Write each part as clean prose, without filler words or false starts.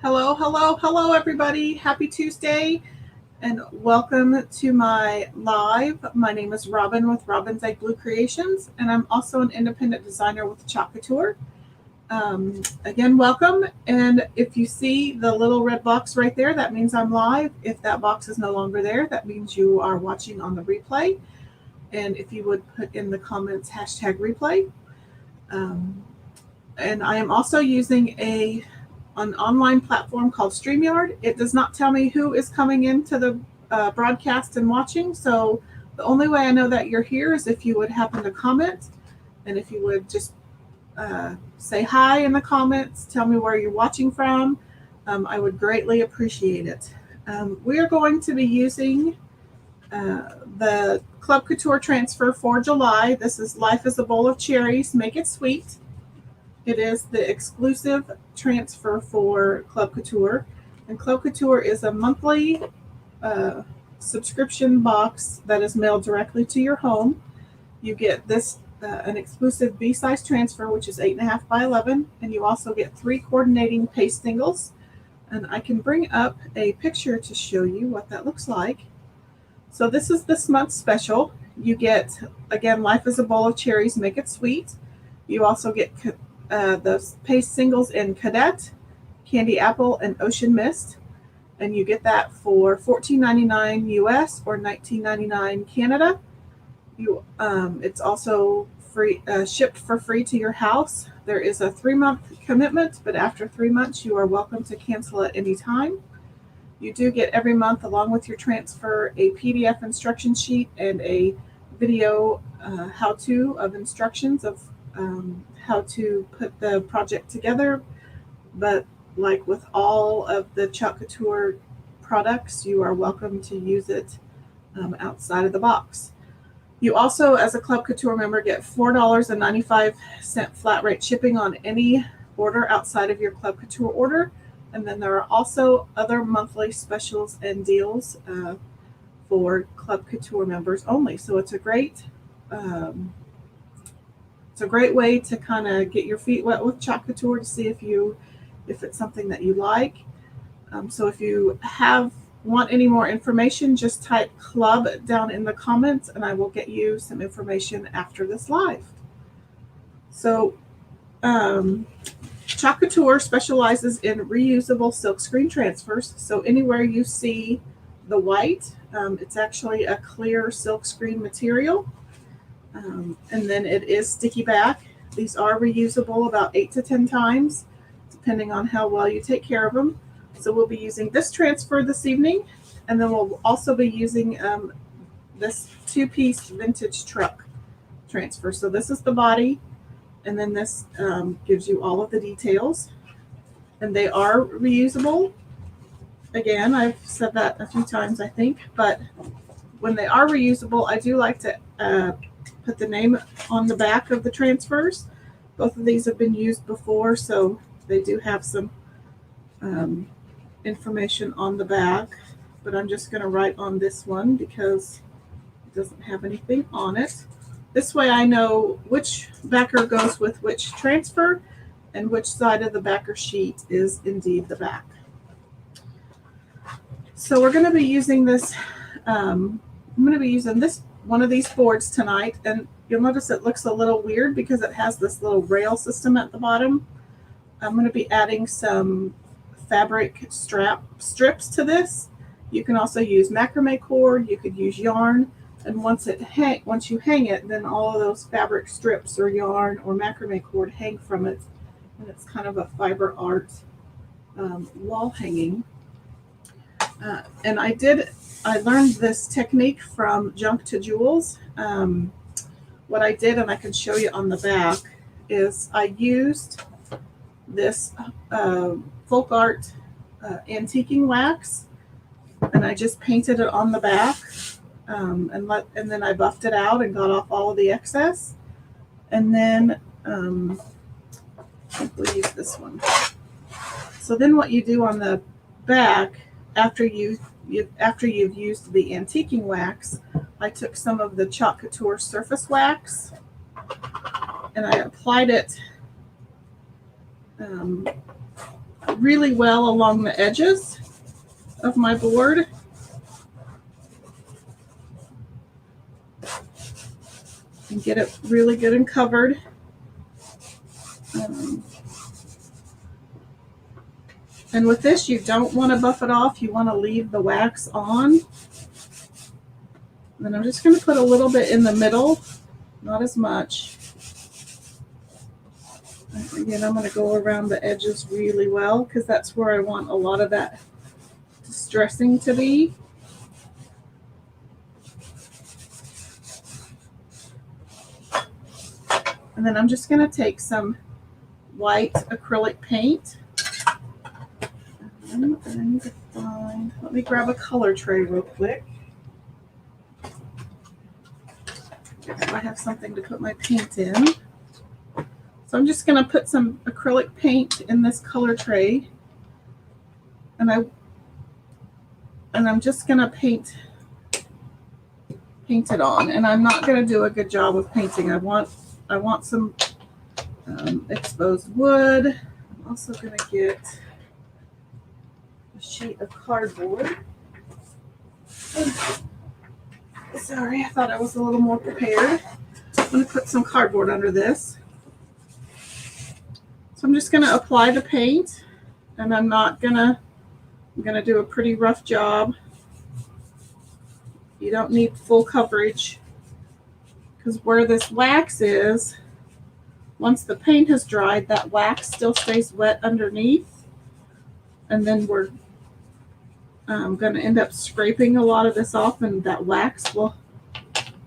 Hello, hello, hello, everybody. Happy Tuesday and welcome to my live. My name is Robin with Robin's Egg Blue Creations, and I'm also an independent designer with July Couture. Again, welcome. And if you see the little red box right there, that means I'm live. If that box is no longer there, that means you are watching on the replay. And if you would put in the comments hashtag replay. And I am also using an online platform called StreamYard. It does not tell me who is coming into the broadcast and watching. So the only way I know that you're here is if you would happen to comment. And if you would just say hi in the comments, tell me where you're watching from. I would greatly appreciate it. We are going to be using the Club Couture transfer for July. This is Life is a Bowl of Cherries, Make It Sweet. It is the exclusive transfer for Club Couture. And Club Couture is a monthly subscription box that is mailed directly to your home. You get this an exclusive B-size transfer, which is 8.5 by 11, and you also get 3 coordinating paste singles. And I can bring up a picture to show you what that looks like. So this is this month's special. You get, again, Life is a Bowl of Cherries, Make It Sweet. You also get the paste singles in Cadet, Candy Apple, and Ocean Mist. And you get that for $14.99 US or $19.99 Canada. It's also free, shipped for free to your house. There is a 3-month commitment, but after 3 months, you are welcome to cancel at any time. You do get every month, along with your transfer, a PDF instruction sheet and a video how-to of instructions of how to put the project together. But like with all of the July Couture products, you are welcome to use it outside of the box. You also, as a Club Couture member, get $4.95 flat rate shipping on any order outside of your Club Couture order. And then there are also other monthly specials and deals for Club Couture members only. So it's a great way to kind of get your feet wet with July Couture to see if it's something that you like. So if you want any more information, just type club down in the comments and I will get you some information after this live. So July Couture specializes in reusable silkscreen transfers. So anywhere you see the white, it's actually a clear silkscreen material. And then it is sticky back. These are reusable about 8 to 10 times, depending on how well you take care of them. So we'll be using this transfer this evening, and then we'll also be using this 2-piece vintage truck transfer. So this is the body, and then this gives you all of the details. And they are reusable. Again, I've said that a few times, I think, but when they are reusable, I do like to put the name on the back of the transfers. Both of these have been used before, so they do have some information on the back, but I'm just going to write on this one because it doesn't have anything on it. This way I know which backer goes with which transfer and which side of the backer sheet is indeed the back. So we're going to be using this, I'm going to be using this one of these boards tonight, and you'll notice it looks a little weird because it has this little rail system at the bottom. I'm going to be adding some fabric strips to this. You can also use macrame cord, you could use yarn, and once you hang it, then all of those fabric strips or yarn or macrame cord hang from it, and it's kind of a fiber art wall hanging. And I learned this technique from Junk to Jewels. What I did, and I can show you on the back, is I used this folk art antiquing wax, and I just painted it on the back, and then I buffed it out and got off all of the excess. And then we'll use this one. So then what you do on the back, after you've used the antiquing wax, I took some of the July Couture surface wax and I applied it really well along the edges of my board. And get it really good and covered. And with this, you don't want to buff it off. You want to leave the wax on. And then I'm just going to put a little bit in the middle, not as much. And again, I'm going to go around the edges really well because that's where I want a lot of that distressing to be. And then I'm just going to take some white acrylic paint. And I need to find, let me grab a color tray real quick. So I have something to put my paint in. So I'm just going to put some acrylic paint in this color tray. And I'm just going to paint it on. And I'm not going to do a good job of painting. I want some exposed wood. I'm also going to get a sheet of cardboard. Sorry, I thought I was a little more prepared. I'm going to put some cardboard under this. So I'm just going to apply the paint, and I'm going to do a pretty rough job. You don't need full coverage because where this wax is, once the paint has dried, that wax still stays wet underneath. And then we're going to end up scraping a lot of this off, and that wax will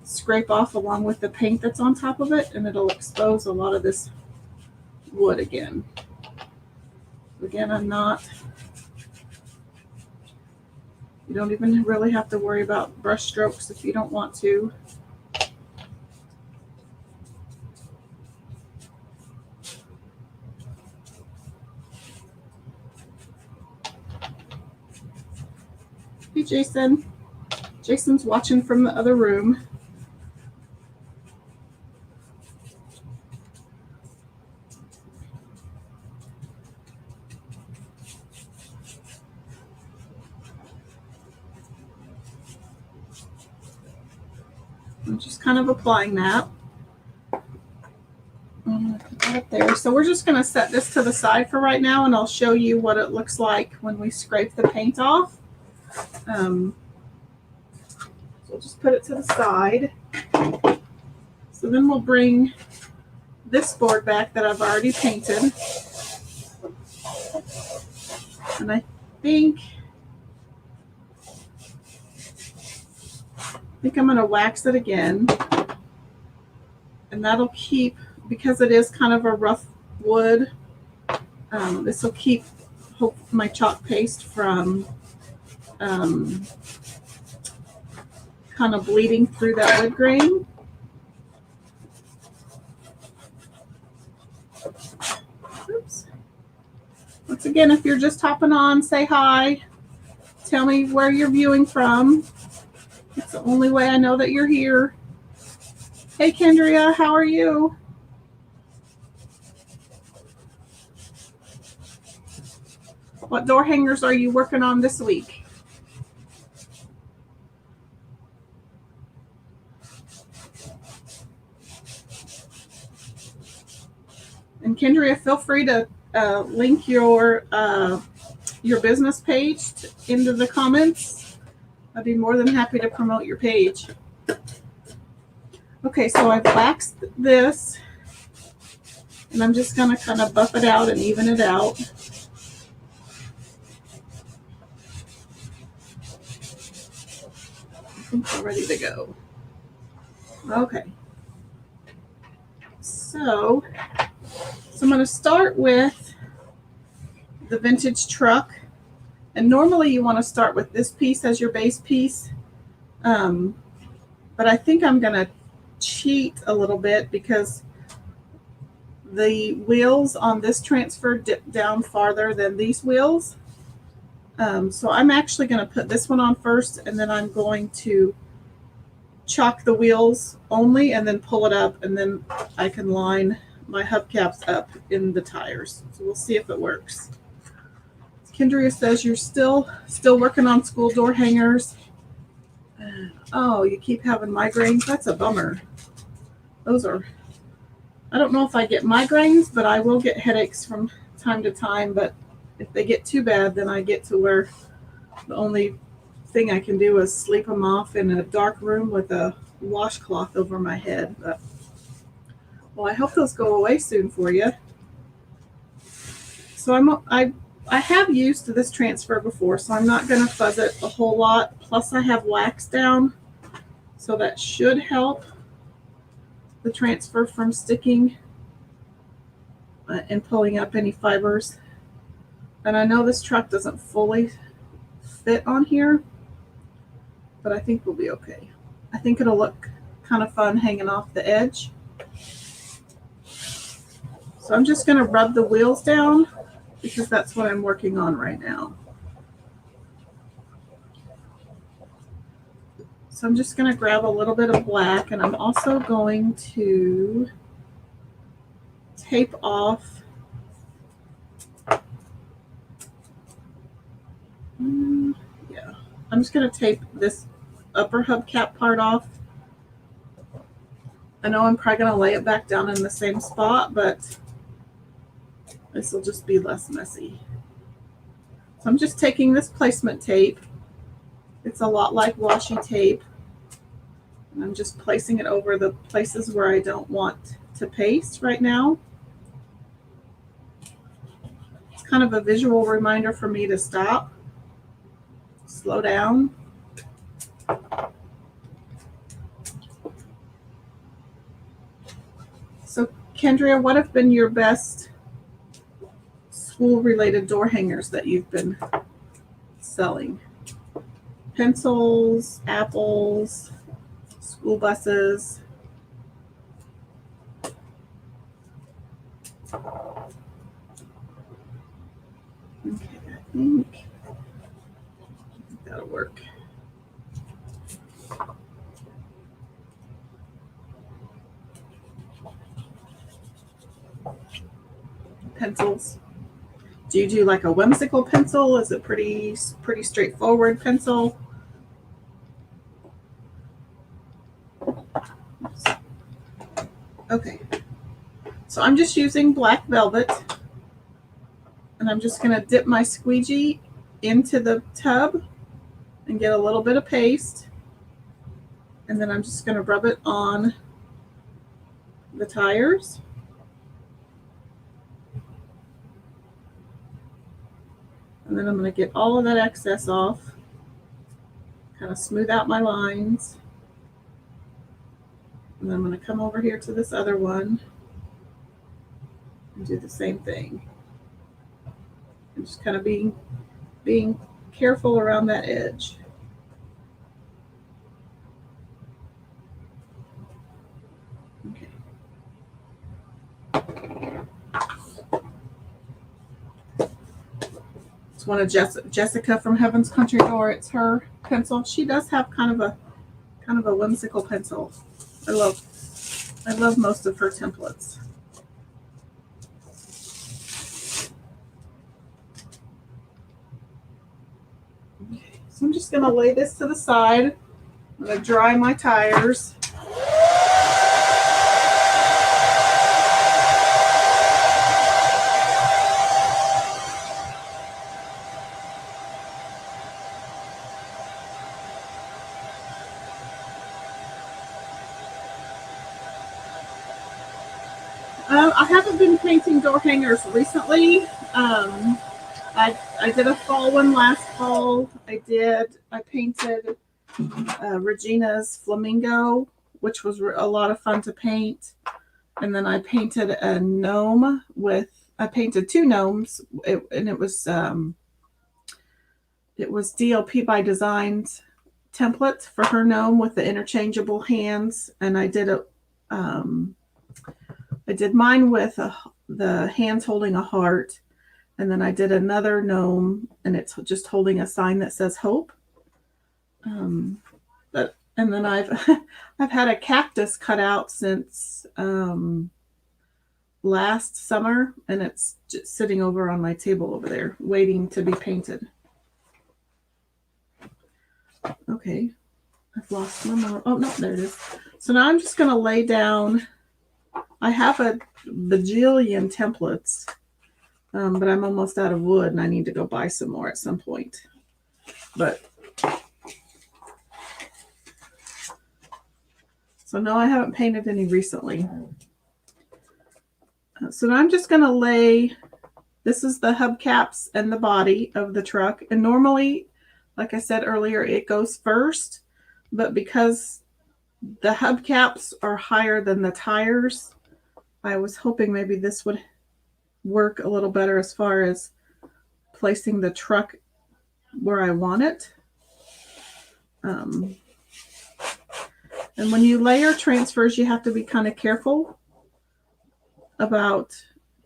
scrape off along with the paint that's on top of it, and it'll expose a lot of this wood again. Again, you don't even really have to worry about brush strokes if you don't want to. Hey, Jason. Jason's watching from the other room. I'm just kind of applying that. I'm going to put that up there. So we're just going to set this to the side for right now, and I'll show you what it looks like when we scrape the paint off. So we'll just put it to the side. So then we'll bring this board back that I've already painted. And I think I'm going to wax it again. And that'll keep, because it is kind of a rough wood, this will keep my chalk paste from kind of bleeding through that wood grain. Oops. Once again, if you're just hopping on, say hi. Tell me where you're viewing from. It's the only way I know that you're here. Hey, Kendria, how are you? What door hangers are you working on this week? And Kendria, feel free to link your business page into the comments. I'd be more than happy to promote your page. Okay, so I've waxed this, and I'm just going to kind of buff it out and even it out. I think we're ready to go. Okay. So I'm going to start with the vintage truck. And normally you want to start with this piece as your base piece. But I think I'm going to cheat a little bit because the wheels on this transfer dip down farther than these wheels. So I'm actually going to put this one on first, and then I'm going to chalk the wheels only and then pull it up, and then I can line my hubcaps up in the tires. So we'll see if it works. Kendria says you're still working on school door hangers. Oh, you keep having migraines? That's a bummer. Those are, I don't know if I get migraines, but I will get headaches from time to time. But if they get too bad, then I get to where the only thing I can do is sleep them off in a dark room with a washcloth over my head. But, well, I hope those go away soon for you. So I have used this transfer before, so I'm not going to fuzz it a whole lot. Plus I have wax down, so that should help the transfer from sticking and pulling up any fibers. And I know this truck doesn't fully fit on here, but I think we'll be okay. I think it'll look kind of fun hanging off the edge. So I'm just going to rub the wheels down because that's what I'm working on right now. So I'm just going to grab a little bit of black, and I'm also going to tape off yeah, I'm just going to tape this upper hubcap part off. I know I'm probably going to lay it back down in the same spot, but this will just be less messy. So I'm just taking this placement tape. It's a lot like washi tape. And I'm just placing it over the places where I don't want to paste right now. It's kind of a visual reminder for me to stop, slow down. So Kendria, what have been your best school-related door hangers that you've been selling? Pencils, apples, school buses. Okay, I think that'll work. Pencils. Do you do like a whimsical pencil? Is it pretty straightforward pencil? Okay, so I'm just using black velvet, and I'm just going to dip my squeegee into the tub and get a little bit of paste, and then I'm just going to rub it on the tires. And then I'm going to get all of that excess off, kind of smooth out my lines. And then I'm going to come over here to this other one and do the same thing. And just kind of being careful around that edge. Okay. It's one of Jessica from Heaven's Country Door. It's her pencil. She does have kind of a whimsical pencil. I love most of her templates. Okay, so I'm just going to lay this to the side. I'm going to dry my tires. I haven't been painting door hangers recently. I did a fall one last fall. I painted Regina's flamingo, which was a lot of fun to paint. And then I painted a gnome I painted two gnomes, and it was DLP by Designs template for her gnome with the interchangeable hands. And I did mine with the hands holding a heart. And then I did another gnome, and it's just holding a sign that says hope. And then I've had a cactus cut out since last summer, and it's just sitting over on my table over there waiting to be painted. Okay, I've lost my mark. Oh no, there it is. So now I'm just going to lay down. I have a bajillion templates, but I'm almost out of wood and I need to go buy some more at some point. But so no, I haven't painted any recently. So now I'm just going to lay, this is the hubcaps and the body of the truck. And normally, like I said earlier, it goes first, but because the hubcaps are higher than the tires, I was hoping maybe this would work a little better as far as placing the truck where I want it. And when you layer transfers, you have to be kind of careful about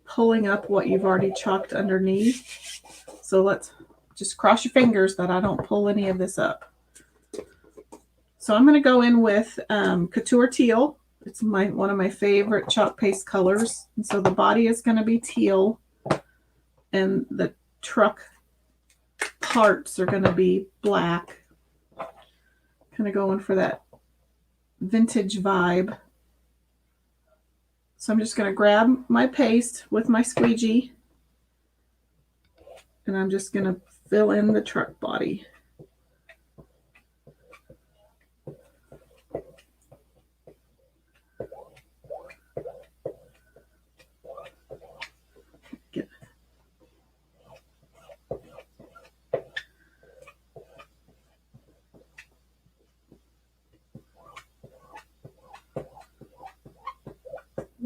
pulling up what you've already chalked underneath. So let's just cross your fingers that I don't pull any of this up. So I'm going to go in with Couture Teal. It's one of my favorite chalk paste colors. And so the body is going to be teal, and the truck parts are going to be black. Kind of going for that vintage vibe. So I'm just going to grab my paste with my squeegee, and I'm just going to fill in the truck body.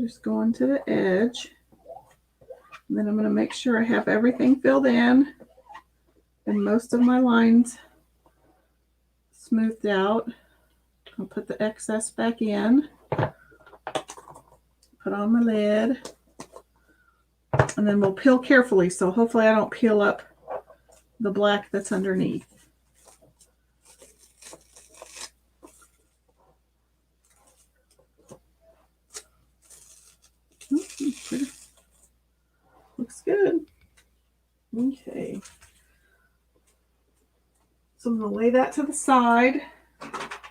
Just going to the edge. And then I'm going to make sure I have everything filled in and most of my lines smoothed out. I'll put the excess back in, put on my lid, and then we'll peel carefully. So hopefully I don't peel up the black that's underneath. Looks good. Okay. So I'm going to lay that to the side,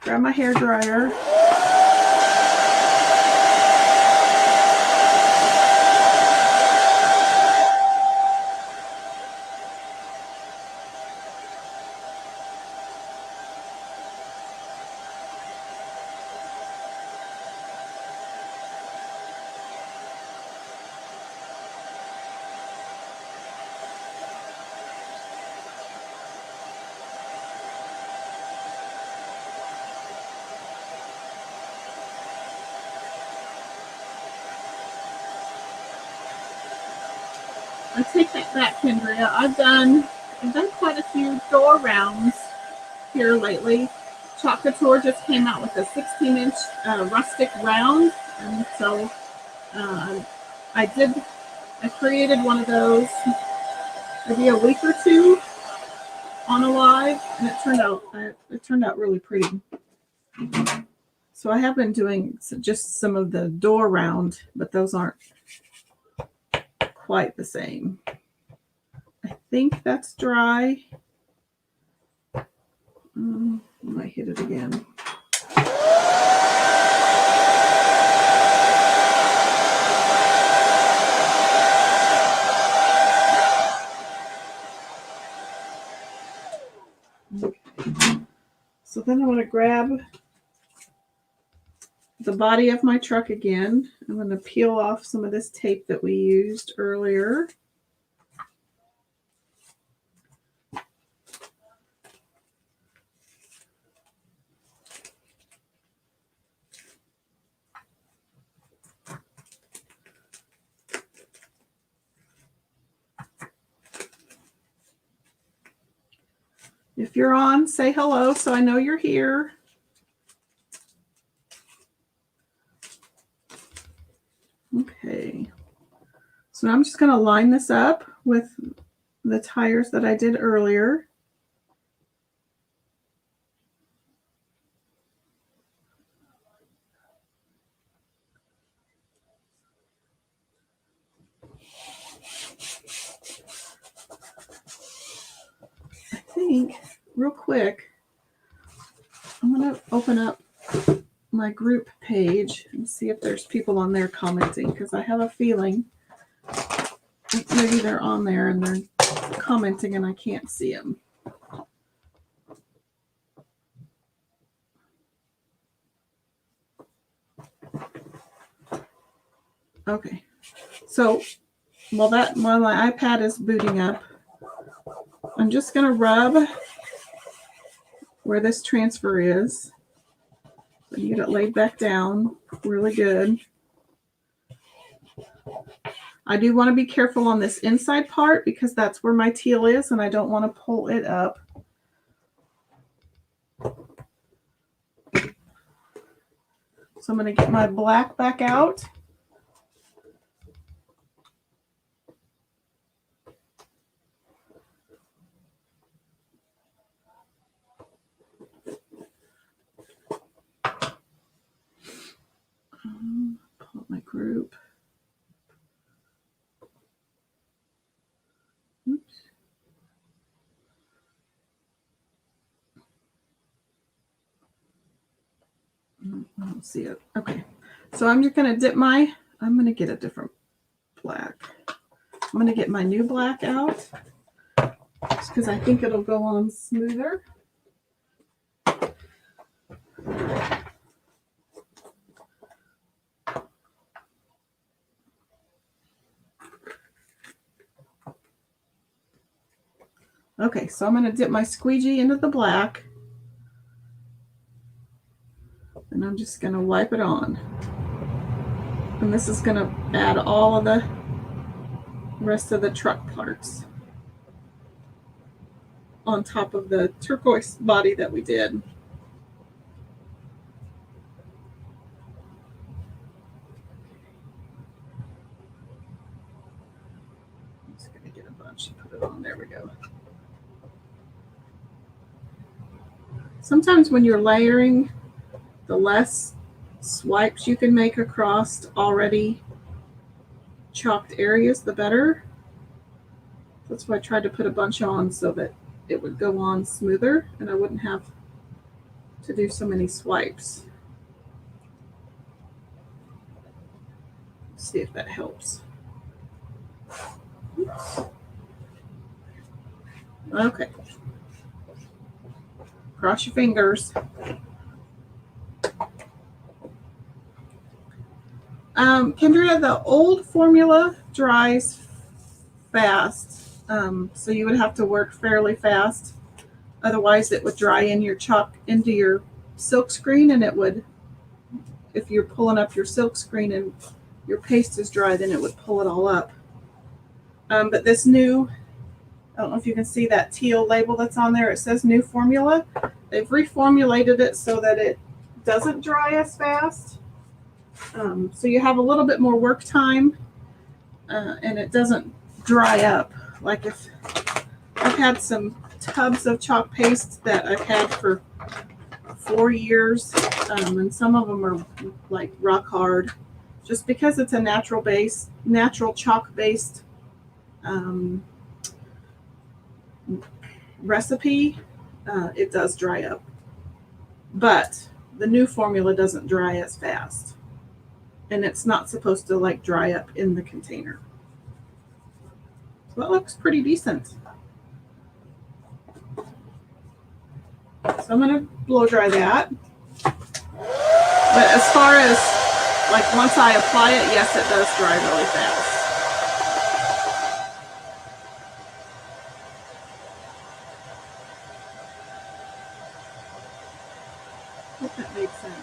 grab my hair dryer. I take that back, Kendria. I've done quite a few door rounds here lately. Chalk Couture just came out with a 16-inch rustic round, and so I created one of those maybe a week or two on a live, and it turned out really pretty. So I have been doing just some of the door round, but those aren't quite the same. I think that's dry. I might hit it again. Okay. So then I'm going to grab the body of my truck again. I'm going to peel off some of this tape that we used earlier. If you're on, say hello so I know you're here. Okay. So now I'm just going to line this up with the tires that I did earlier. think real quick, I'm going to open up my group page and see if there's people on there commenting, because I have a feeling maybe they're on there and they're commenting and I can't see them. Okay, so while my iPad is booting up, I'm just going to rub where this transfer is. So you get it laid back down really good. I do want to be careful on this inside part because that's where my teal is and I don't want to pull it up. So I'm going to get my black back out. Pull up my group. Oops. I don't see it. Okay. So I'm just going to dip I'm going to get a different black. I'm going to get my new black out just because I think it'll go on smoother. Okay, so I'm going to dip my squeegee into the black. And I'm just going to wipe it on. And this is going to add all of the rest of the truck parts on top of the turquoise body that we did. I'm just going to get a bunch and put it on. There we go. Sometimes when you're layering, the less swipes you can make across already chalked areas, the better. That's why I tried to put a bunch on so that it would go on smoother and I wouldn't have to do so many swipes. Let's see if that helps. Oops. Okay. Cross your fingers. Kendra, the old formula dries fast, so you would have to work fairly fast. Otherwise, it would dry in your chalk into your silk screen, and it would, if you're pulling up your silk screen and your paste is dry, then it would pull it all up. But this new, I don't know if you can see that teal label that's on there. It says new formula. They've reformulated it so that it doesn't dry as fast. So you have a little bit more work time, and it doesn't dry up. Like if I've had some tubs of chalk paste that I've had for 4 years, and some of them are like rock hard, just because it's a natural chalk based recipe. It does dry up, but the new formula doesn't dry as fast. And it's not supposed to like dry up in the container. So that looks pretty decent. So I'm going to blow dry that. But as far as like once I apply it, yes, it does dry really fast. Hope that makes sense.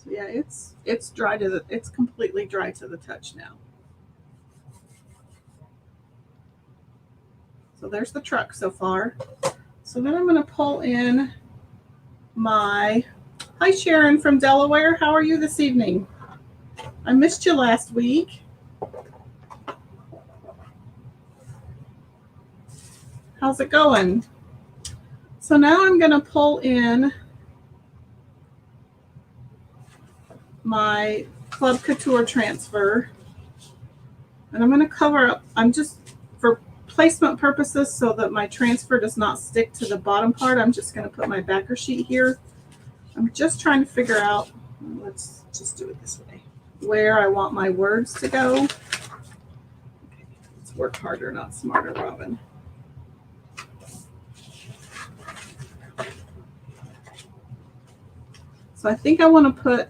So yeah, it's dry it's completely dry to the touch now. So there's the truck so far. So then I'm going to pull in my, hi Sharon from Delaware. How are you this evening? I missed you last week. How's it going? So now I'm going to pull in my Club Couture transfer, and I'm going to cover up, I'm just, for placement purposes so that my transfer does not stick to the bottom part, I'm just going to put my backer sheet here. I'm just trying to figure out, let's just do it this way, where I want my words to go. Okay, let's work harder, not smarter, Robin. So I think I want to put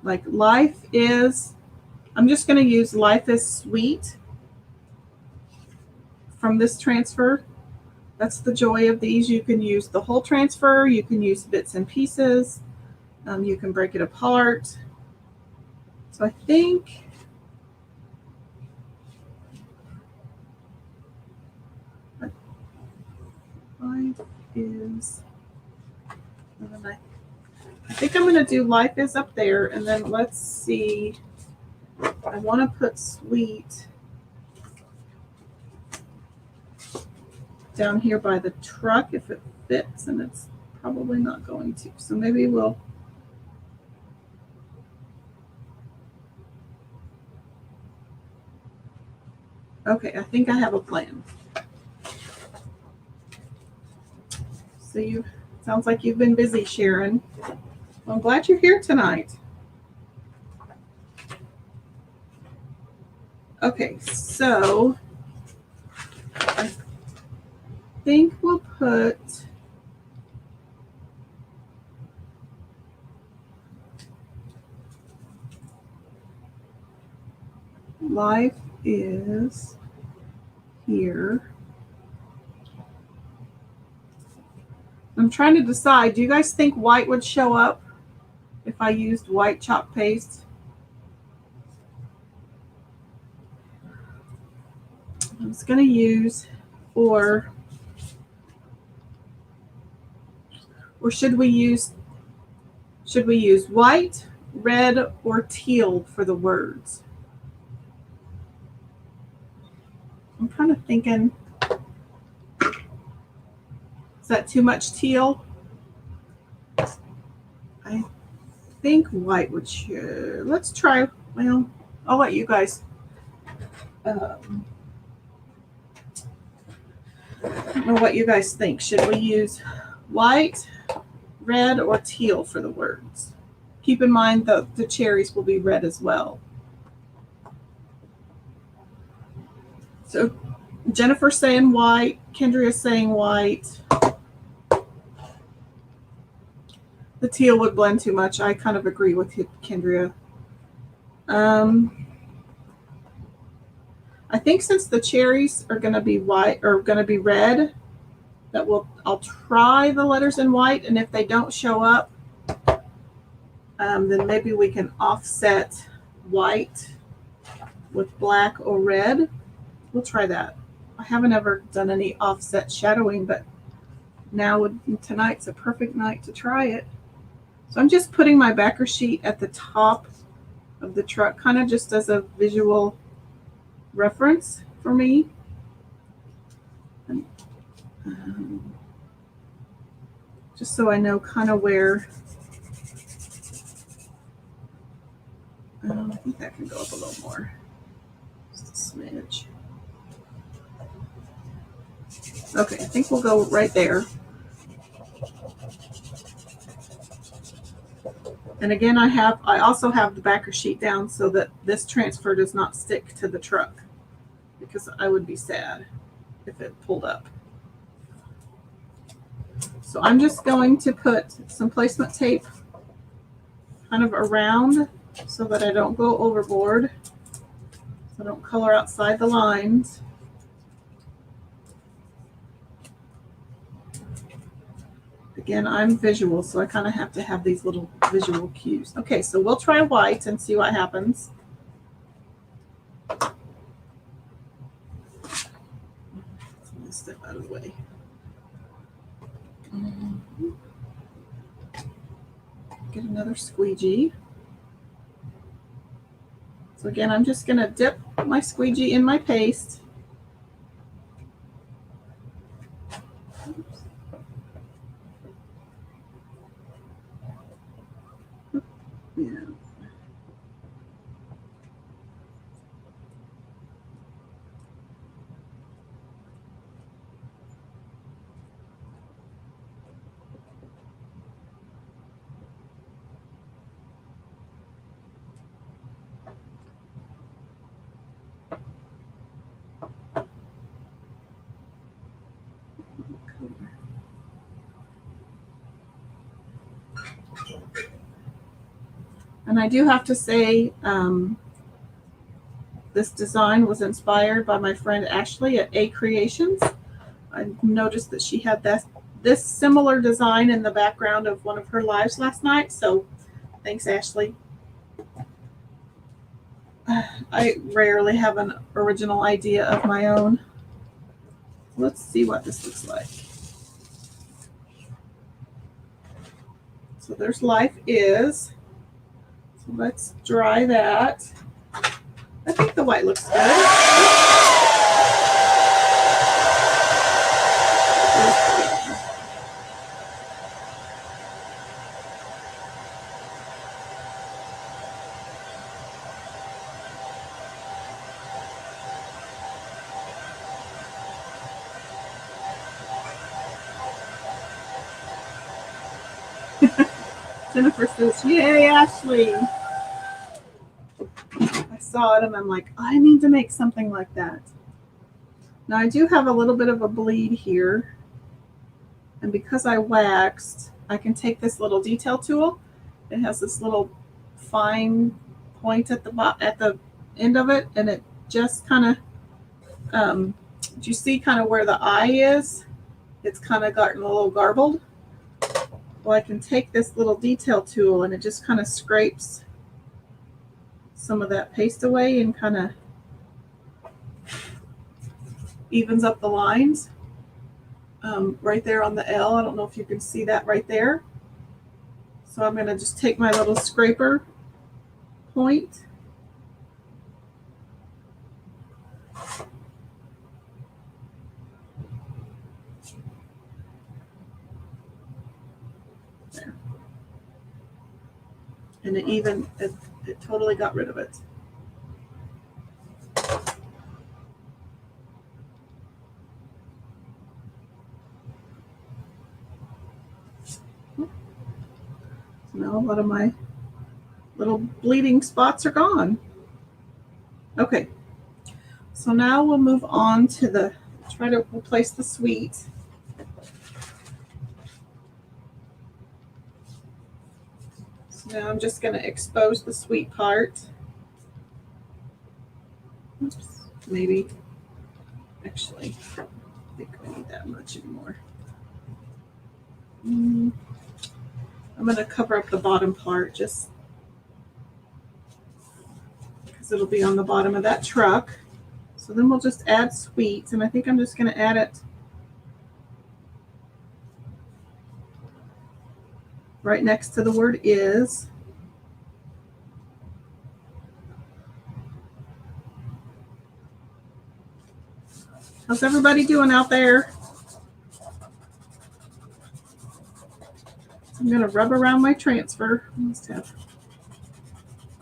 like life is, I'm just going to use life is sweet from this transfer. That's the joy of these. You can use the whole transfer. You can use bits and pieces. You can break it apart. So I think life is, I think I'm going to do life is up there, and then let's see. I want to put sweet down here by the truck if it fits, and it's probably not going to. So maybe we'll, okay, I think I have a plan. So you, sounds like you've been busy, Sharon. Well, I'm glad you're here tonight. Okay, so I think we'll put life is here. I'm trying to decide, do you guys think white would show up if I used white chalk paste? I was going to use, or should we use white, red, or teal for the words? I'm kind of thinking, is that too much teal? I think white would show. Let's try, well, I'll let you guys, I don't know what you guys think. Should we use white, red, or teal for the words? Keep in mind that the cherries will be red as well. So Jennifer's saying white, Kendria's saying white. The teal would blend too much. I kind of agree with you, Kendria. I think since the cherries are going to be white or going to be red, that I'll try the letters in white, and if they don't show up, then maybe we can offset white with black or red. We'll try that. I haven't ever done any offset shadowing, but now tonight's a perfect night to try it. So I'm just putting my backer sheet at the top of the truck, kind of just as a visual reference for me. And, just so I know kind of where. I think that can go up a little more. Just a smidge. Okay, I think we'll go right there. And again, I also have the backer sheet down so that this transfer does not stick to the truck, because I would be sad if it pulled up. So I'm just going to put some placement tape kind of around so that I don't go overboard, so I don't color outside the lines. Again, I'm visual, so I kind of have to have these little visual cues. Okay, so we'll try white and see what happens. Let's step out of the way. Get another squeegee. So again, I'm just going to dip my squeegee in my paste. Yeah. And I do have to say, this design was inspired by my friend Ashley at A Creations. I noticed that she had this similar design in the background of one of her lives last night. So thanks, Ashley. I rarely have an original idea of my own. Let's see what this looks like. So there's Life Is. So let's dry that. I think the white looks good. Jennifer says, "Yay, Ashley." I saw it and I'm like, I need to make something like that. Now I do have a little bit of a bleed here. And because I waxed, I can take this little detail tool. It has this little fine point at the end of it, and it just kind of, do you see kind of where the eye is? It's kind of gotten a little garbled. Well, I can take this little detail tool and it just kind of scrapes some of that paste away and kind of evens up the lines. Right there on the L, I don't know if you can see that right there. So I'm going to just take my little scraper point. There. And it totally got rid of it. So now a lot of my little bleeding spots are gone. Okay, so now we'll move on to try to replace the sweet. So now I'm just going to expose the sweet part. Oops, maybe, actually, I don't think I need that much anymore. I'm going to cover up the bottom part just because it'll be on the bottom of that truck. So then we'll just add sweets, and I think I'm just going to add it right next to the word is. How's everybody doing out there? I'm going to rub around my transfer.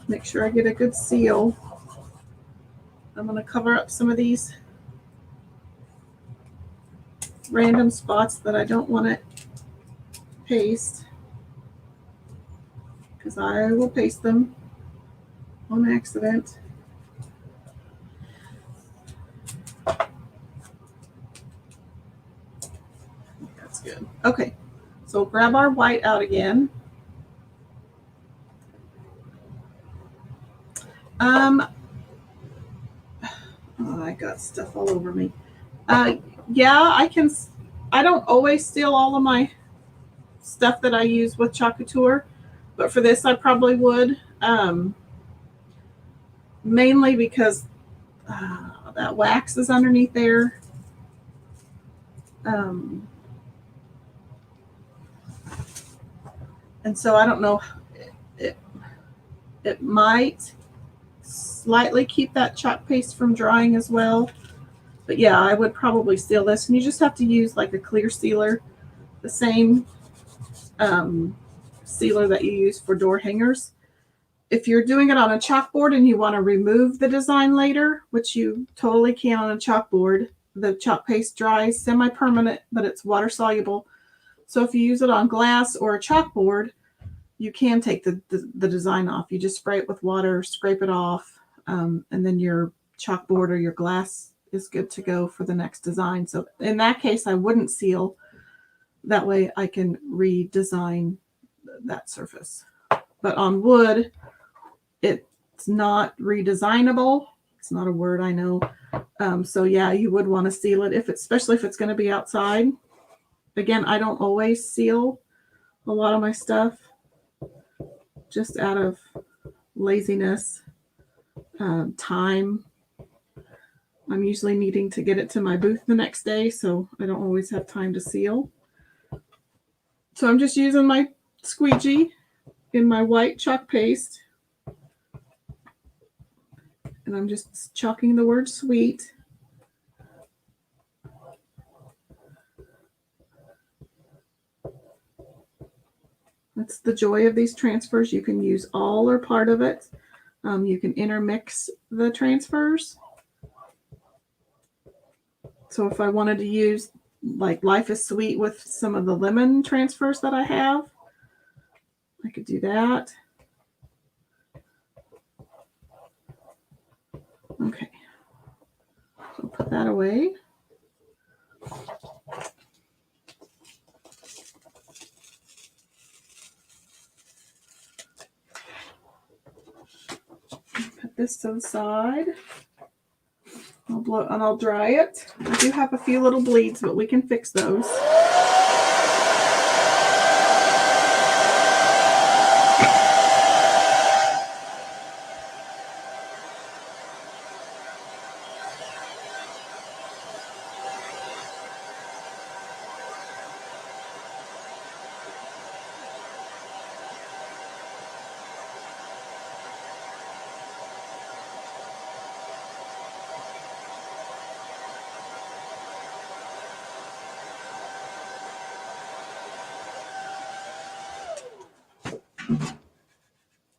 Make sure I get a good seal. I'm going to cover up some of these random spots that I don't want to paste, because I will paste them on accident. That's good. Okay, so grab our white out again. Oh, I got stuff all over me. Yeah, I don't always steal all of my stuff that I use with Chalk Couture, but for this I probably would. Mainly because that wax is underneath there. And so I don't know, it might slightly keep that chalk paste from drying as well. But yeah, I would probably seal this, and you just have to use like a clear sealer, the same sealer that you use for door hangers. If you're doing it on a chalkboard and you want to remove the design later, which you totally can on a chalkboard, the chalk paste dries semi-permanent, but it's water soluble. So if you use it on glass or a chalkboard, you can take the design off. You just spray it with water, scrape it off, and then your chalkboard or your glass is good to go for the next design. So in that case, I wouldn't seal. That way I can redesign that surface. But on wood, it's not redesignable. It's not a word, I know. So yeah, you would want to seal it, especially if it's going to be outside. Again, I don't always seal a lot of my stuff, just out of laziness, time. I'm usually needing to get it to my booth the next day, so I don't always have time to seal. So I'm just using my squeegee in my white chalk paste, and I'm just chalking the word sweet. That's the joy of these transfers. You can use all or part of it. You can intermix the transfers. So if I wanted to use like Life is Sweet with some of the lemon transfers that I have, I could do that. Okay, so put that away. Put this to the side. I'll blow and I'll dry it. I do have a few little bleeds, but we can fix those.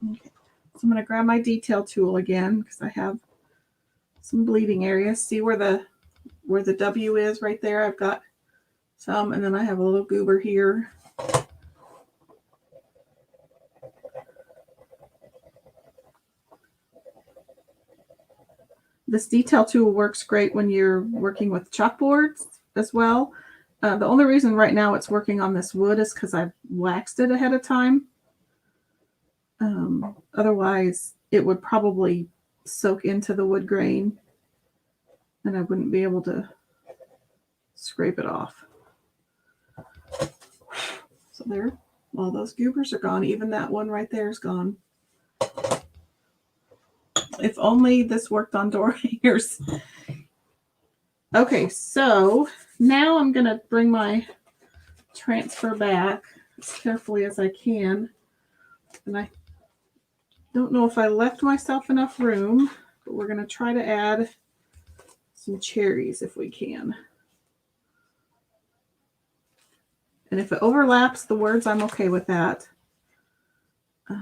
Okay, so I'm going to grab my detail tool again because I have some bleeding areas. See where the W is right there? I've got some, and then I have a little goober here. This detail tool works great when you're working with chalkboards as well. The only reason right now it's working on this wood is because I've waxed it ahead of time. Otherwise, it would probably soak into the wood grain, and I wouldn't be able to scrape it off. So there, all those goobers are gone. Even that one right there is gone. If only this worked on door hangers. Okay, so now I'm going to bring my transfer back as carefully as I can. And I don't know if I left myself enough room, but we're going to try to add some cherries if we can. And if it overlaps the words, I'm okay with that. I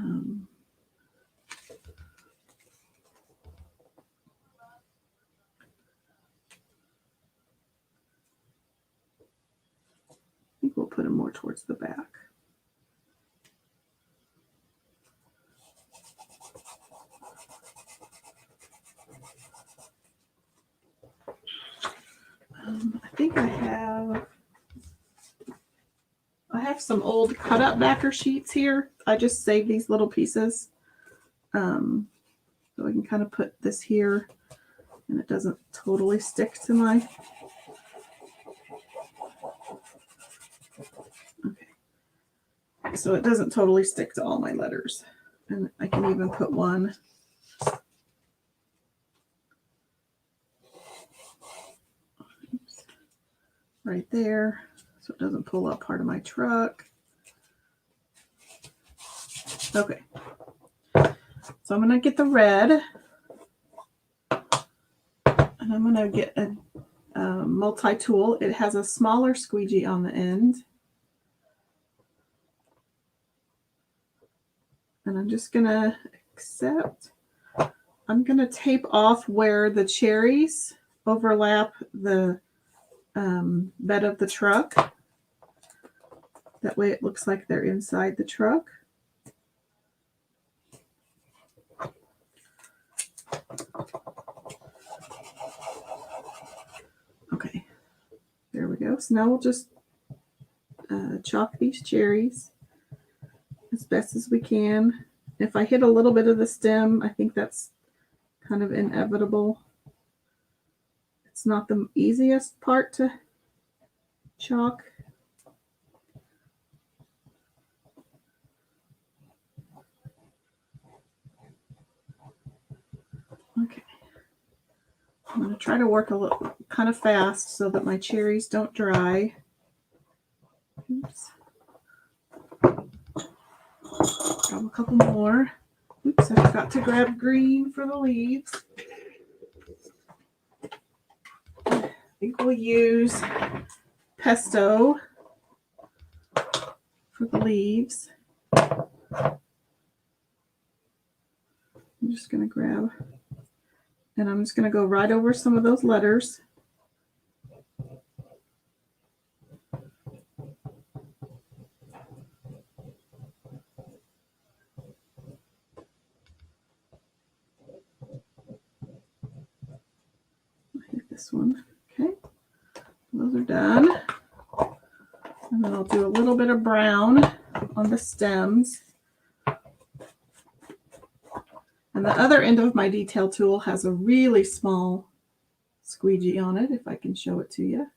think we'll put them more towards the back. I think I have some old cut up backer sheets here. I just saved these little pieces. So I can kind of put this here and it doesn't totally stick to my... Okay. So it doesn't totally stick to all my letters. And I can even put one right there so it doesn't pull up part of my truck. Okay. So I'm going to get the red. And I'm going to get a multi-tool. It has a smaller squeegee on the end. And I'm just going to I'm going to tape off where the cherries overlap the bed of the truck. That way it looks like they're inside the truck. Okay, there we go. So now we'll just chalk these cherries as best as we can. If I hit a little bit of the stem, I think that's kind of inevitable. It's not the easiest part to chalk. Okay. I'm going to try to work a little kind of fast so that my cherries don't dry. Oops. Grab a couple more. Oops, I forgot to grab green for the leaves. I think we'll use pesto for the leaves. I'm just going to grab, and I'm just going to go right over some of those letters. This one. Okay, those are done. And then I'll do a little bit of brown on the stems. And the other end of my detail tool has a really small squeegee on it, if I can show it to you.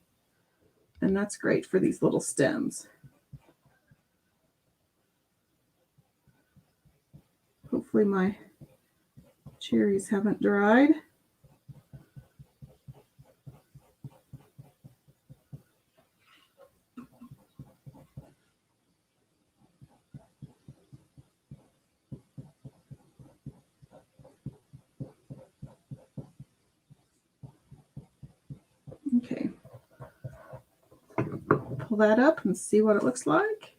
And that's great for these little stems. Hopefully my cherries haven't dried. Okay, pull that up and see what it looks like.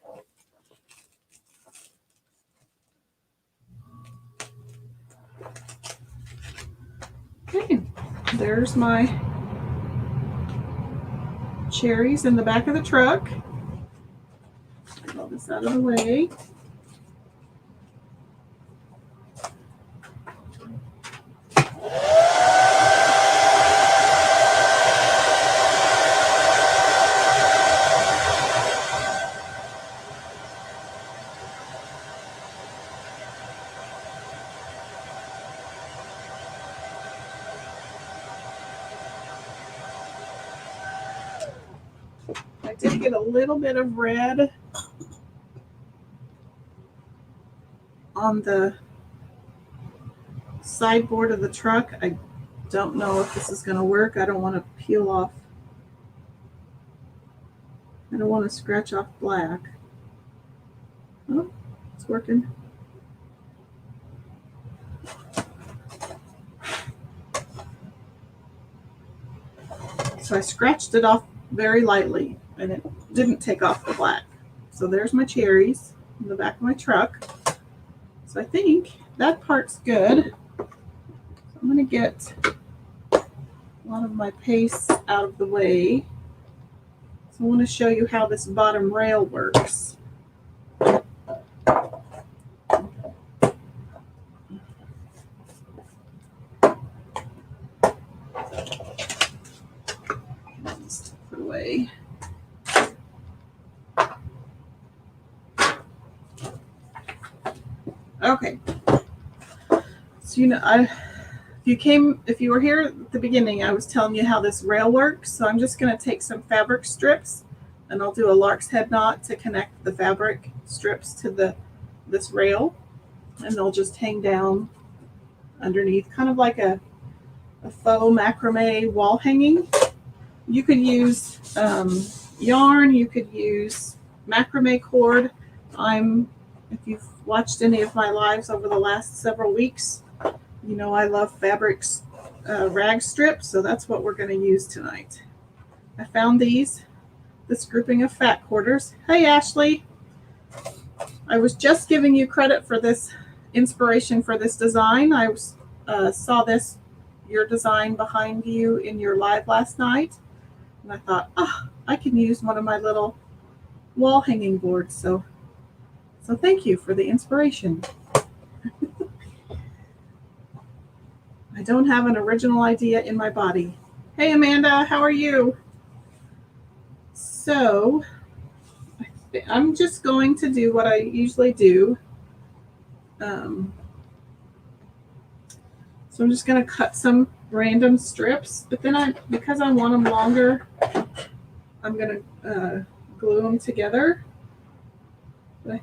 Okay, there's my cherries in the back of the truck. Get all this out of the way. I did get a little bit of red on the sideboard of the truck. I don't know if this is going to work. I don't want to peel off. I don't want to scratch off black. Oh, it's working. So I scratched it off very lightly and it didn't take off the black. So there's my cherries in the back of my truck. So I think that part's good. So I'm going to get a lot of my paste out of the way. So I want to show you how this bottom rail works. Put away. Okay. So if you were here at the beginning, I was telling you how this rail works. So I'm just going to take some fabric strips and I'll do a lark's head knot to connect the fabric strips to this rail, and they'll just hang down underneath, kind of like a faux macrame wall hanging. You could use yarn, you could use macrame cord. If you've watched any of my lives over the last several weeks, you know I love fabrics rag strips, so that's what we're going to use tonight. I found this grouping of fat quarters. Hey, Ashley. I was just giving you credit for this inspiration for this design. I saw your design behind you in your live last night, and I thought, I can use one of my little wall hanging boards. So thank you for the inspiration. I don't have an original idea in my body. Hey, Amanda, how are you? So I'm just going to do what I usually do. So I'm just going to cut some random strips, but then because I want them longer, I'm going to glue them together. So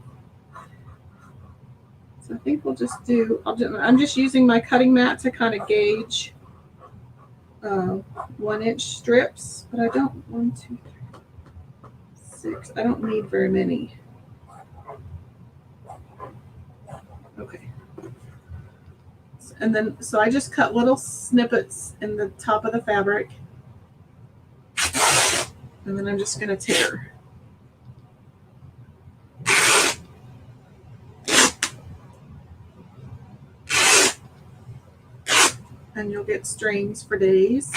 I think we'll just I'm just using my cutting mat to kind of gauge 1-inch strips, but I don't, 1, 2, 3, 6. I don't need very many. Okay. And then, so I just cut little snippets in the top of the fabric. And then I'm just going to tear. And you'll get strings for days.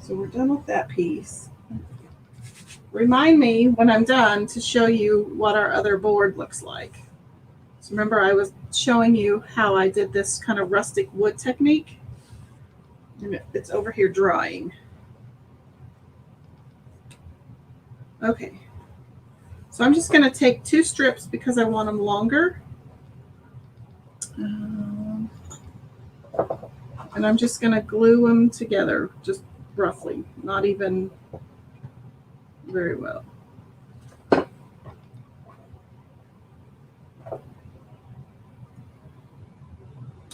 So we're done with that piece. Remind me when I'm done to show you what our other board looks like. So remember, I was showing you how I did this kind of rustic wood technique. And it's over here drying. Okay. So I'm just going to take 2 strips because I want them longer. And I'm just going to glue them together, just roughly, not even very well.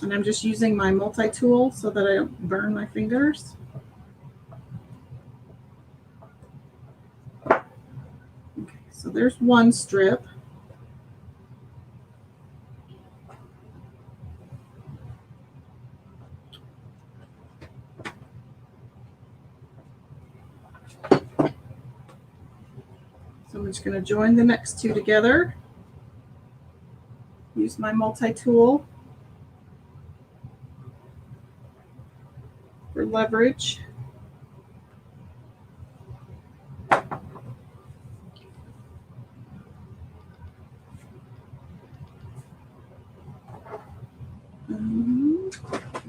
And I'm just using my multi-tool so that I don't burn my fingers. Okay, so there's 1 strip. So I'm just going to join the next 2 together. Use my multi-tool for leverage.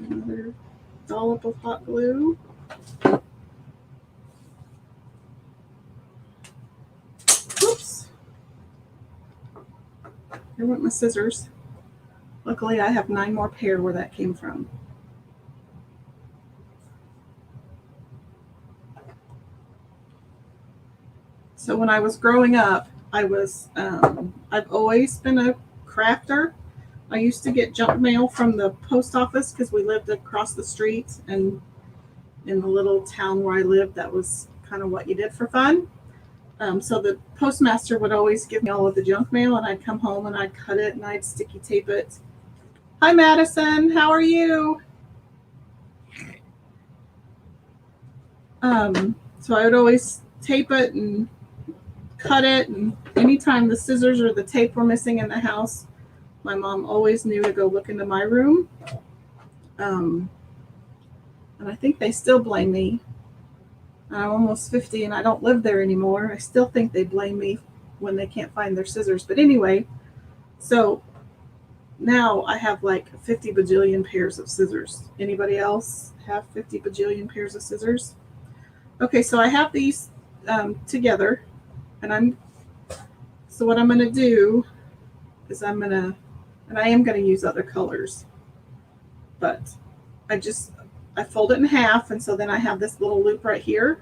Another dollop of hot glue. Oops. Here went my scissors. Luckily, I have 9 more pair where that came from. So when I was growing up, I've always been a crafter. I used to get junk mail from the post office because we lived across the street, and in the little town where I lived, that was kind of what you did for fun. So the postmaster would always give me all of the junk mail, and I'd come home and I'd cut it and I'd sticky tape it. Hi, Madison. How are you? So I would always tape it and cut it, and anytime the scissors or the tape were missing in the house, my mom always knew to go look into my room. And I think they still blame me. I'm almost 50 and I don't live there anymore. I still think they blame me when they can't find their scissors. But anyway, so now I have like 50 bajillion pairs of scissors. Anybody else have 50 bajillion pairs of scissors? Okay, so I have these together, and so what I'm going to do is I am going to use other colors, but I fold it in half, and so then I have this little loop right here,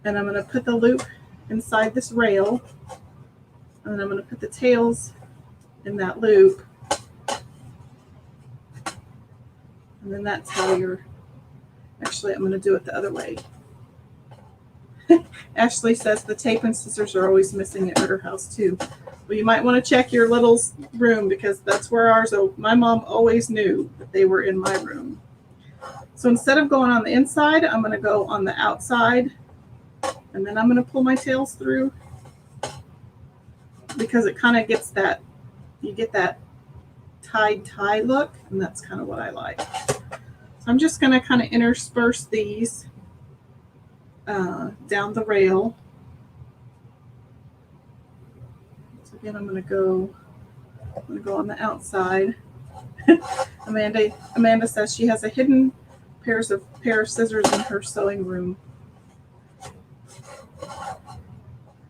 and I'm going to put the loop inside this rail, and then I'm going to put the tails in that loop, And then that's how you're, actually I'm going to do it the other way. Ashley says the tape and scissors are always missing at her house too. Well, you might want to check your little room because that's where ours are. My mom always knew that they were in my room. So instead of going on the inside, I'm going to go on the outside, and then I'm going to pull my tails through because it kind of gets that, you get that tied tie look, and that's kind of what I like. So I'm just going to kind of intersperse these down the rail. So again, I'm going to go on the outside. Amanda says she has a hidden pair of scissors in her sewing room.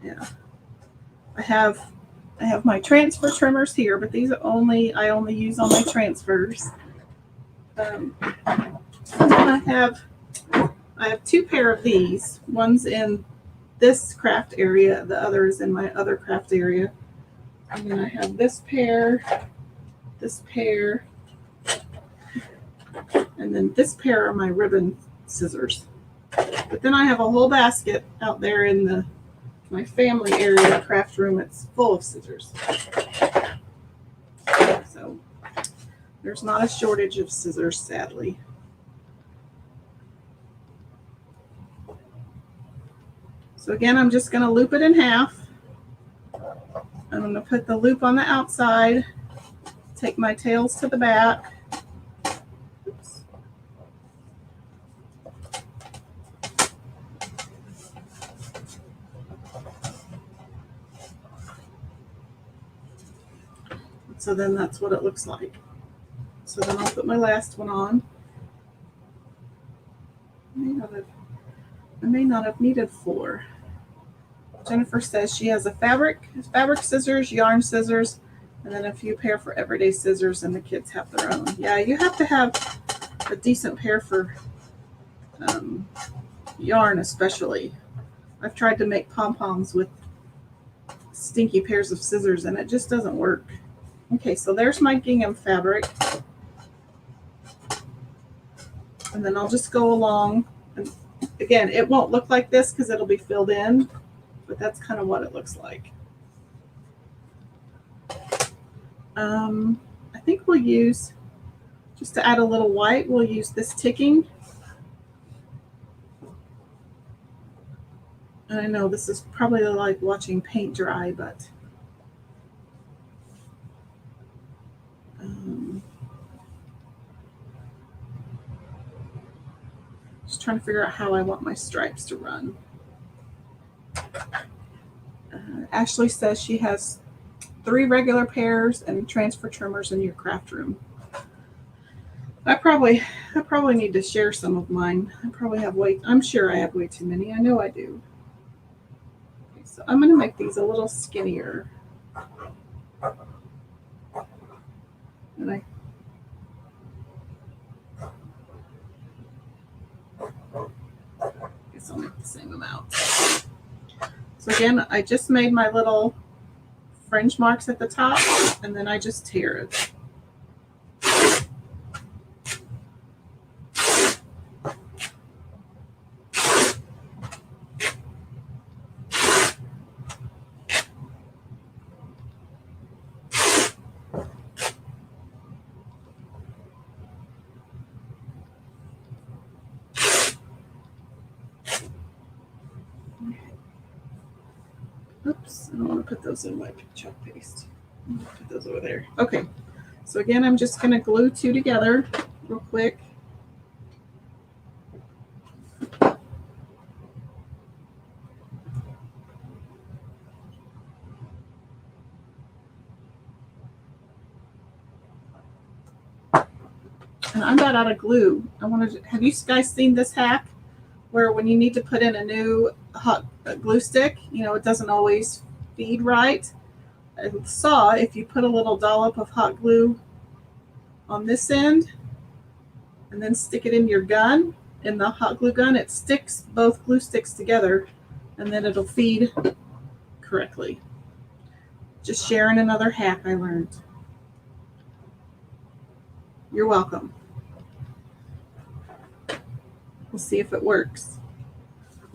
Yeah, I have my transfer trimmers here, but these are I only use on my transfers. And then I have 2 pair of these. One's in this craft area, the other is in my other craft area. And then I have this pair, and then this pair are my ribbon scissors. But then I have a whole basket out there in my family area craft room. It's full of scissors. So there's not a shortage of scissors, sadly. So again, I'm just going to loop it in half. I'm going to put the loop on the outside, take my tails to the back. Oops. So then that's what it looks like. So then I'll put my last one on. I may not have needed 4. Jennifer says she has a fabric scissors, yarn scissors, and then a few pair for everyday scissors, and the kids have their own. Yeah, you have to have a decent pair for yarn, especially. I've tried to make pom-poms with stinky pairs of scissors, and it just doesn't work. Okay, so there's my gingham fabric. And then I'll just go along. And again, it won't look like this because it'll be filled in, but that's kind of what it looks like. I think we'll use, just to add a little white, we'll use this ticking. And I know this is probably like watching paint dry, but just trying to figure out how I want my stripes to run. Ashley says she has 3 regular pairs and transfer trimmers in your craft room. I probably need to share some of mine. I'm sure I have way too many. I know I do. Okay, so I'm going to make these a little skinnier. And I guess I'll make the same amount. So again, I just made my little fringe marks at the top, and then I just tear it. Oops, I don't want to put those in my chalk paste. Put those over there. Okay, so again, I'm just going to glue 2 together real quick. And I'm about out of glue. Have you guys seen this hack where when you need to put in a new hot glue stick, it doesn't always feed right? I saw if you put a little dollop of hot glue on this end and then stick it in your gun, in the hot glue gun, it sticks both glue sticks together and then it'll feed correctly. Just sharing another hack I learned. You're welcome. We'll see if it works.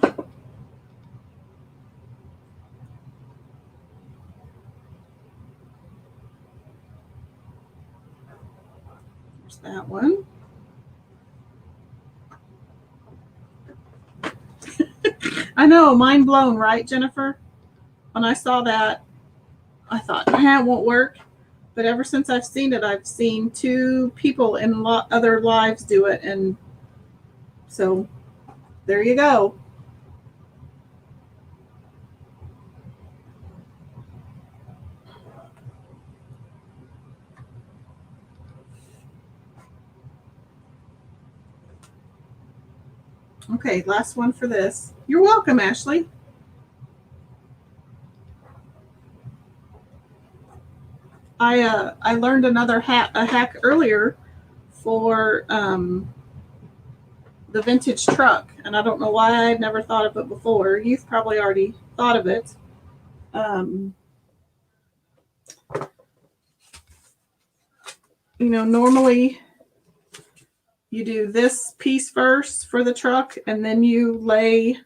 There's that one. I know, mind blown, right, Jennifer? When I saw that, I thought, it won't work. But ever since I've seen it, I've seen 2 people in other lives do it. And so there you go. Okay, last one for this. You're welcome, Ashley. I learned another hack earlier for the vintage truck, and I don't know why I'd never thought of it before. You've probably already thought of it. Normally you do this piece first for the truck, and then you lay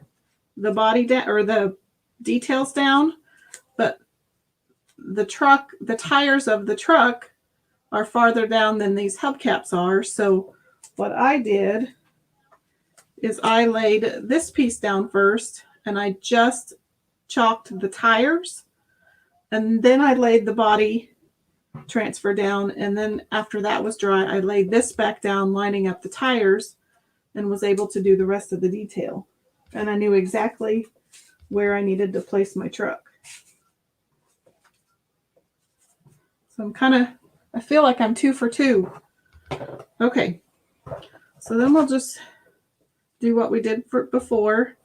the body down or the details down. But the tires of the truck are farther down than these hubcaps are. So what I did is I laid this piece down first, and I just chalked the tires, and then I laid the body transfer down, and then after that was dry, I laid this back down, lining up the tires, and was able to do the rest of the detail. And I knew exactly where I needed to place my truck. So I feel like I'm 2 for 2. Okay, so then we'll just do what we did before.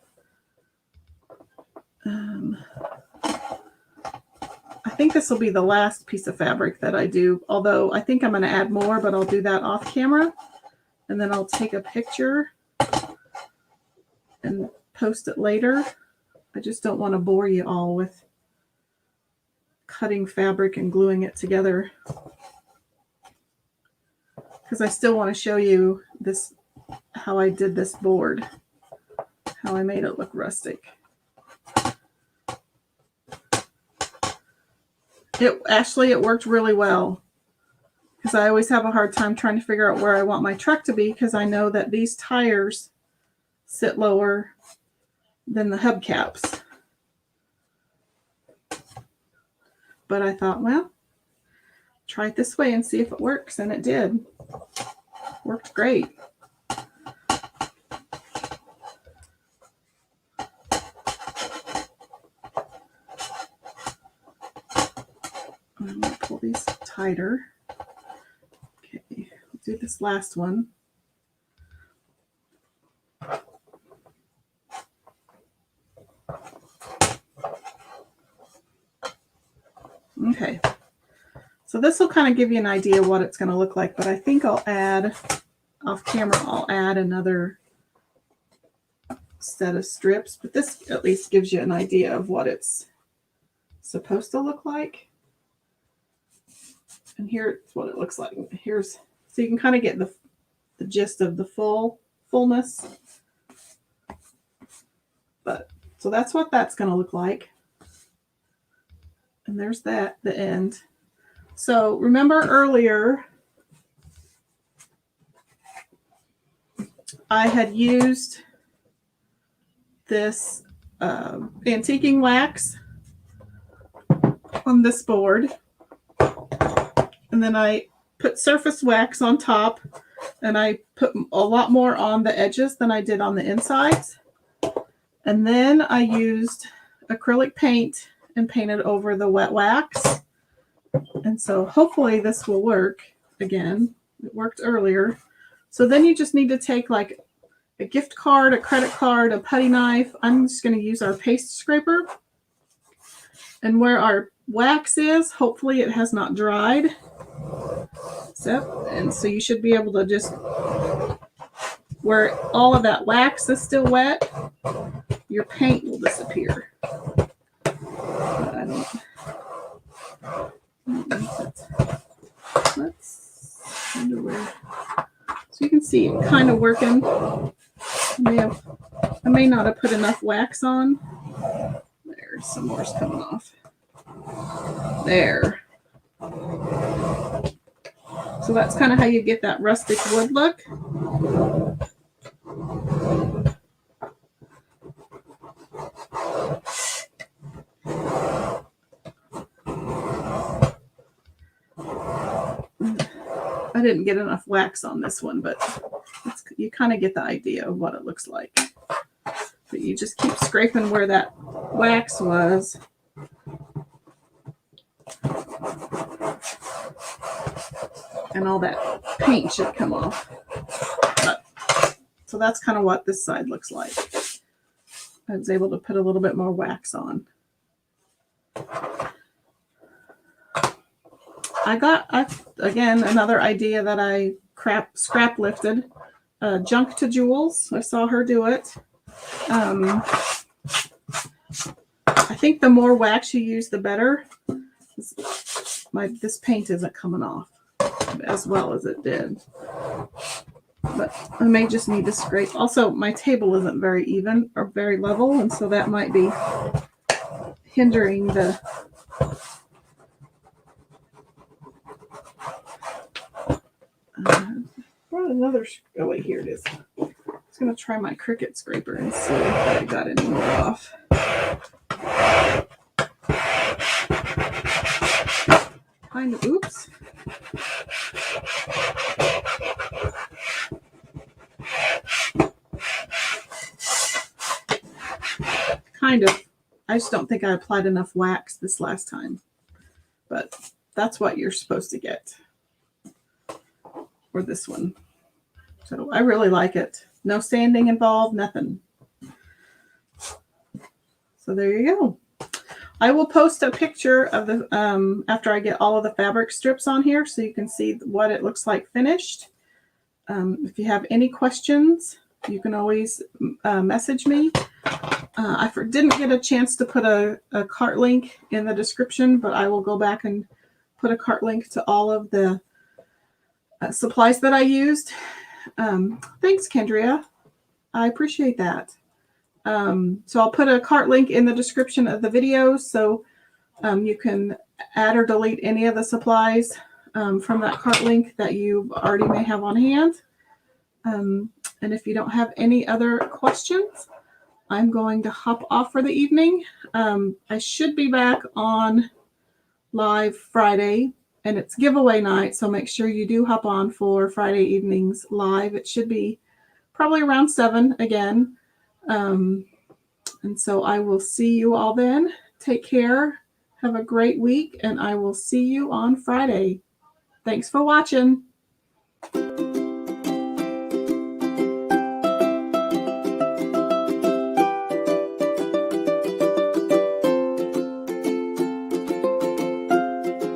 I think this will be the last piece of fabric that I do, although I think I'm going to add more, but I'll do that off camera. And then I'll take a picture and post it later. I just don't want to bore you all with cutting fabric and gluing it together, because I still want to show you this, how I did this board, how I made it look rustic. It worked really well, because I always have a hard time trying to figure out where I want my truck to be, because I know that these tires sit lower than the hubcaps. But I thought, well, try it this way and see if it works, and it did. Worked great. I'm going to pull these tighter. Okay, I'll do this last one. Okay, so this will kind of give you an idea of what it's going to look like, but I think I'll add, off camera, I'll add another set of strips, but this at least gives you an idea of what it's supposed to look like. And here's what it looks like. So you can kind of get the gist of the fullness. But so that's what that's going to look like. And there's the end. So remember earlier, I had used this antiquing wax on this board. And then I put surface wax on top, and I put a lot more on the edges than I did on the insides. And then I used acrylic paint and painted over the wet wax. And so hopefully this will work again. It worked earlier. So then you just need to take like a gift card, a credit card, a putty knife. I'm just going to use our paste scraper. And where our wax is, hopefully it has not dried. And so you should be able to just, where all of that wax is still wet, your paint will disappear. But I don't let's wonder where. So you can see it kind of working. I'm I may not have put enough wax on. There's some more's coming off. There. So that's kind of how you get that rustic wood look. I didn't get enough wax on this one, but you kind of get the idea of what it looks like. But you just keep scraping where that wax was. And all that paint should come off. So that's kind of what this side looks like. I was able to put a little bit more wax on. I got, again, another idea that I scrap lifted. Junk to Jules. I saw her do it. I think the more wax you use, the better. This paint isn't coming off as well as it did. But I may just need to scrape. Also, my table isn't very even or very level, and so that might be hindering the... another... Oh, wait, here it is. I'm just going to try my Cricut scraper and see if I got any more off. Kind of, oops. Kind of. I just don't think I applied enough wax this last time. But that's what you're supposed to get. Or this one. So I really like it. No sanding involved, nothing. So there you go. I will post a picture of the after I get all of the fabric strips on here so you can see what it looks like finished. If you have any questions, you can always message me. I didn't get a chance to put a cart link in the description, but I will go back and put a cart link to all of the supplies that I used. Thanks, Kendria. I appreciate that. So I'll put a cart link in the description of the video so you can add or delete any of the supplies from that cart link that you already may have on hand. And if you don't have any other questions, I'm going to hop off for the evening. I should be back on live Friday, and it's giveaway night, so make sure you do hop on for Friday evenings live. It should be probably around 7 again. And so I will see you all then. Take care. Have a great week, and I will see you on Friday. Thanks for watching.